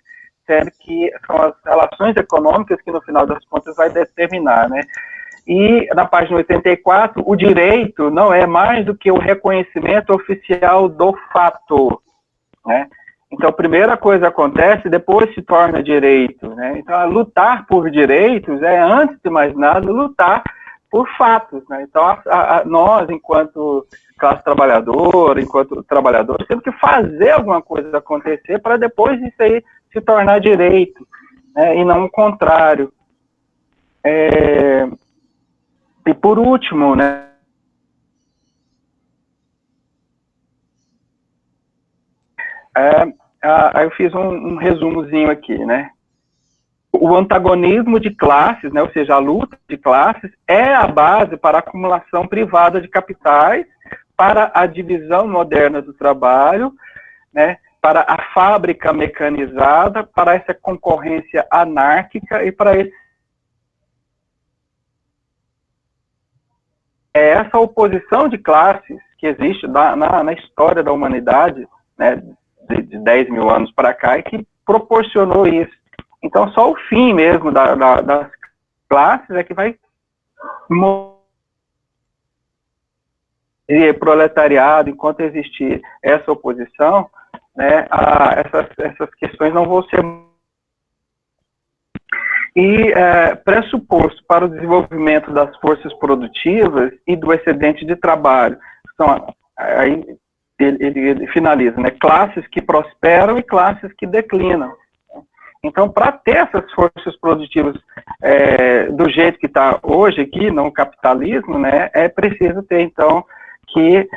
sendo que são as relações econômicas que, no final das contas, vai determinar, né? E, na página 84, o direito não é mais do que o reconhecimento oficial do fato, né? Então, a primeira coisa acontece, depois se torna direito, né? Então, lutar por direitos é, antes de mais nada, lutar por fatos, né? Então, nós, enquanto classe trabalhadora, enquanto trabalhadores, temos que fazer alguma coisa acontecer para depois isso aí se tornar direito, né? E não o contrário. E por último, né, eu fiz um resumozinho aqui, né? O antagonismo de classes, né, ou seja, a luta de classes, é a base para a acumulação privada de capitais, para a divisão moderna do trabalho, né, para a fábrica mecanizada, para essa concorrência anárquica e para esse... É essa oposição de classes que existe na história da humanidade, né, de 10 mil anos para cá, e que proporcionou isso. Então, só o fim mesmo das classes é que vai e proletariado, enquanto existir essa oposição, né, essas questões não vão ser... E pressuposto para o desenvolvimento das forças produtivas e do excedente de trabalho. Então, aí ele finaliza, né, classes que prosperam e classes que declinam. Então, para ter essas forças produtivas do jeito que está hoje aqui, no capitalismo, né, é preciso ter, então, que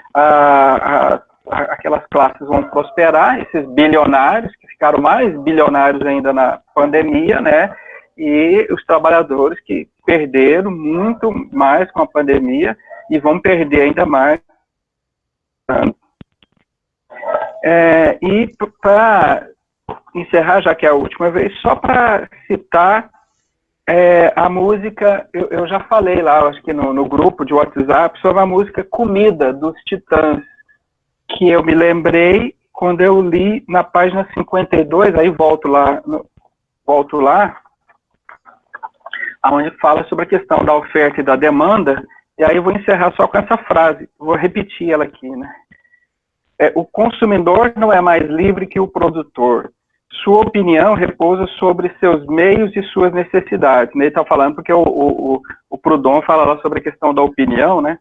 aquelas classes vão prosperar, esses bilionários, que ficaram mais bilionários ainda na pandemia, né, e os trabalhadores que perderam muito mais com a pandemia e vão perder ainda mais. E para encerrar, já que é a última vez, só para citar a música, eu já falei lá, acho que no grupo de WhatsApp, sobre a música Comida, dos Titãs, que eu me lembrei quando eu li na página 52, aí volto lá, onde fala sobre a questão da oferta e da demanda, e aí eu vou encerrar só com essa frase, vou repetir ela aqui, né? O consumidor não é mais livre que o produtor. Sua opinião repousa sobre seus meios e suas necessidades. Ele está falando porque o Proudhon fala lá sobre a questão da opinião, né?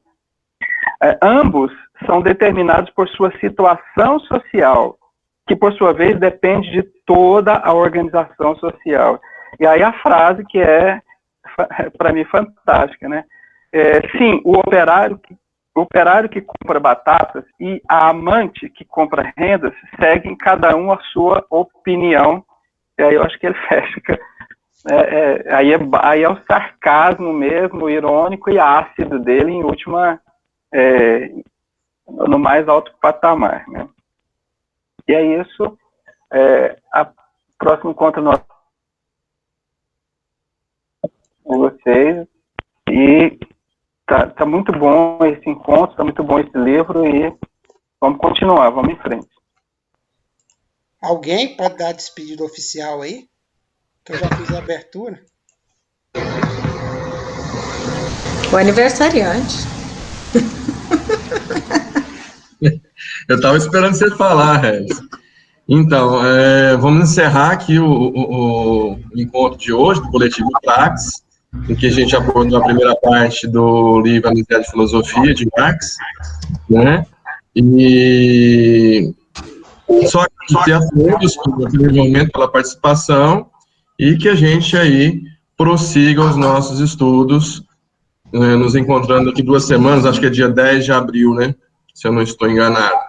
Ambos são determinados por sua situação social, que por sua vez depende de toda a organização social. E aí a frase que é, para mim, fantástica, né? Sim, o operário que compra batatas e a amante que compra rendas seguem cada um a sua opinião. E aí eu acho que ele fecha. Aí é o sarcasmo mesmo, o irônico e ácido dele, em última, no mais alto patamar, né? E é isso. A próximo encontro nosso com vocês. E tá muito bom esse encontro, tá muito bom esse livro e vamos continuar, vamos em frente. Alguém pode dar a despedida oficial aí? Que eu já fiz a abertura. O aniversariante. Eu estava esperando você falar, Regis. Então, vamos encerrar aqui o encontro de hoje, do Coletivo Praxis, em que a gente abordou a primeira parte do livro Amizade e Filosofia, de Marx, né? E só agradecer a todos pelo envolvimento, pela participação, e que a gente aí prossiga os nossos estudos, nos encontrando aqui 2 semanas, acho que é dia 10 de abril, né? Se eu não estou enganado.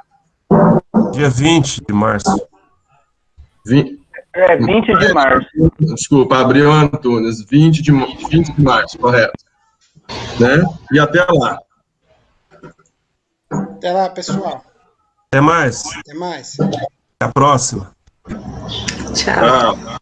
Dia 20 de março. 20 de março. Desculpa, Abril Antunes, 20 de março, correto. Né? E até lá. Até lá, pessoal. Até mais. Até mais. Até a próxima. Tchau. Tchau.